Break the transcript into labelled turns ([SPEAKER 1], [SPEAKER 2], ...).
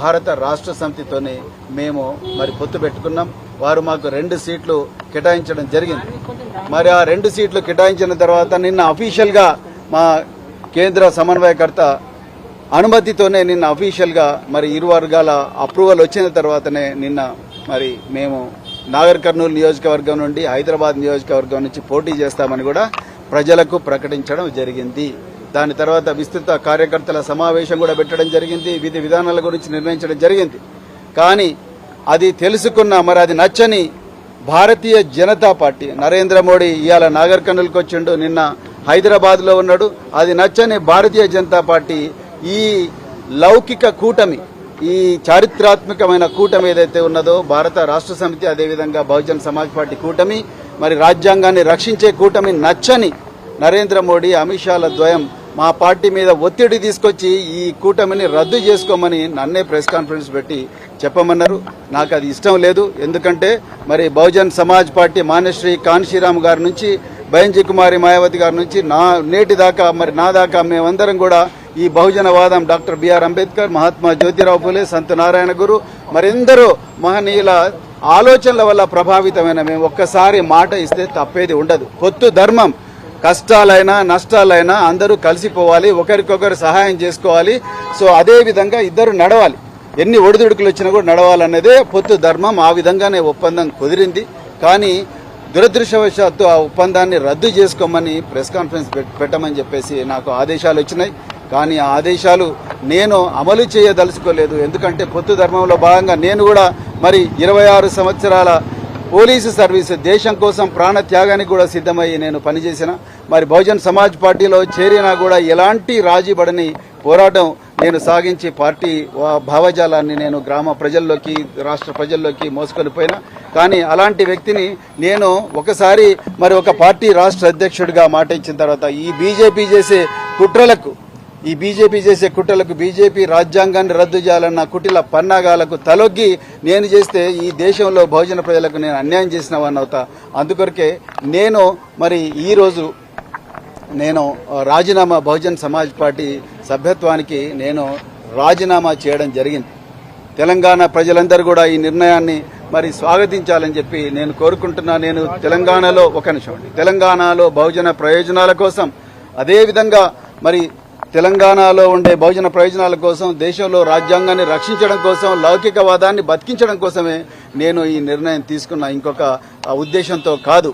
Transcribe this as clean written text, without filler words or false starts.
[SPEAKER 1] భారత రాష్ట్ర సమితితోనే మేము మరి పొత్తు పెట్టుకున్నాం. వారు మాకు 2 సీట్లు కేటాయించడం జరిగింది. మరి ఆ 2 సీట్లు కేటాయించిన తర్వాత నిన్న అఫీషియల్గా మా కేంద్ర సమన్వయకర్త అనుమతితోనే నిన్న అఫీషియల్గా మరి ఇరు వర్గాల అప్రూవల్ వచ్చిన తర్వాతనే నిన్న మరి మేము నాగర్ కర్నూలు నియోజకవర్గం నుండి హైదరాబాద్ నియోజకవర్గం నుంచి పోటీ చేస్తామని కూడా ప్రజలకు ప్రకటించడం జరిగింది. దాని తర్వాత విస్తృత కార్యకర్తల సమావేశం కూడా పెట్టడం జరిగింది. విధి విధానాల గురించి నిర్ణయించడం జరిగింది. కానీ అది తెలుసుకున్న మరి అది నచ్చని భారతీయ జనతా పార్టీ నరేంద్ర మోడీ ఇవాళ నాగర్ కర్నూలుకి వచ్చిండు, నిన్న హైదరాబాద్లో ఉన్నాడు. అది నచ్చని భారతీయ జనతా పార్టీ ఈ లౌకిక కూటమి, ఈ చారిత్రాత్మకమైన కూటమి ఏదైతే ఉన్నదో భారత రాష్ట్ర సమితి, అదేవిధంగా బహుజన్ సమాజ్ పార్టీ కూటమి, మరి రాజ్యాంగాన్ని రక్షించే కూటమి నచ్చని నరేంద్ర మోడీ అమిత్ షాల ద్వయం మా పార్టీ మీద ఒత్తిడి తీసుకొచ్చి ఈ కూటమిని రద్దు చేసుకోమని నన్నే ప్రెస్ కాన్ఫరెన్స్ పెట్టి చెప్పమన్నారు. నాకు అది ఇష్టం లేదు. ఎందుకంటే మరి బహుజన్ సమాజ్ పార్టీ మాన్యశ్రీ కాన్షీరామ్ గారి నుంచి బైంజీ కుమారి మాయావతి గారి నుంచి నేటి దాకా మరి నా దాకా మేమందరం కూడా ఈ బహుజనవాదం డాక్టర్ బిఆర్ అంబేద్కర్, మహాత్మా జ్యోతిరావు ఫులే, సంత నారాయణ గురు మరెందరో మహనీయుల ఆలోచనల వల్ల ప్రభావితమైన మేము ఒక్కసారి మాట ఇస్తే తప్పేది ఉండదు. పొత్తు ధర్మం, కష్టాలైనా నష్టాలైనా అందరూ కలిసిపోవాలి, ఒకరికొకరు సహాయం చేసుకోవాలి. సో అదే విధంగా ఇద్దరు నడవాలి, ఎన్ని ఒడిదుడుకులు వచ్చినా కూడా నడవాలన్నదే పొత్తు ధర్మం. ఆ విధంగానే ఒప్పందం కుదిరింది. కానీ దురదృష్టవశాత్తు ఆ ఒప్పందాన్ని రద్దు చేసుకోమని ప్రెస్ కాన్ఫరెన్స్ పెట్టమని చెప్పేసి నాకు ఆదేశాలు వచ్చినాయి. కానీ ఆ ఆదేశాలు నేను అమలు చేయదలుచుకోలేదు. ఎందుకంటే పొత్తు ధర్మంలో భాగంగా నేను కూడా మరి 26 సంవత్సరాల పోలీసు సర్వీసు, దేశం కోసం ప్రాణ త్యాగానికి కూడా సిద్ధమయ్యి నేను పనిచేసిన. మరి బహుజన్ సమాజ్ పార్టీలో చేరినా కూడా ఎలాంటి రాజీపడని పోరాటం నేను సాగించి పార్టీ భావజాలాన్ని నేను గ్రామ ప్రజల్లోకి, రాష్ట్ర ప్రజల్లోకి మోసుకొని పోయినా. కానీ అలాంటి వ్యక్తిని నేను ఒకసారి మరి ఒక పార్టీ రాష్ట్ర అధ్యక్షుడిగా మాట ఇచ్చిన తర్వాత ఈ బీజేపీ చేసే కుట్రలకు బీజేపీ రాజ్యాంగాన్ని రద్దు చేయాలన్న కుటిల పన్నాగాలకు తలొగ్గి నేను చేస్తే ఈ దేశంలో బహుజన ప్రజలకు నేను అన్యాయం చేసిన వాడిని అవుతా. అందుకొరకే నేను మరి ఈరోజు నేను రాజీనామా, బహుజన్ సమాజ్ పార్టీ సభ్యత్వానికి నేను రాజీనామా చేయడం జరిగింది. తెలంగాణ ప్రజలందరూ కూడా ఈ నిర్ణయాన్ని మరి స్వాగతించాలని చెప్పి నేను కోరుకుంటున్నా. నేను తెలంగాణలో బహుజన ప్రయోజనాల కోసం, అదేవిధంగా మరి తెలంగాణలో ఉండే బహుజన ప్రయోజనాల కోసం, దేశంలో రాజ్యాంగాన్ని రక్షించడం కోసం, లౌకికవాదాన్ని బతికించడం కోసమే నేను ఈ నిర్ణయం తీసుకున్న, ఇంకొక ఉద్దేశంతో కాదు.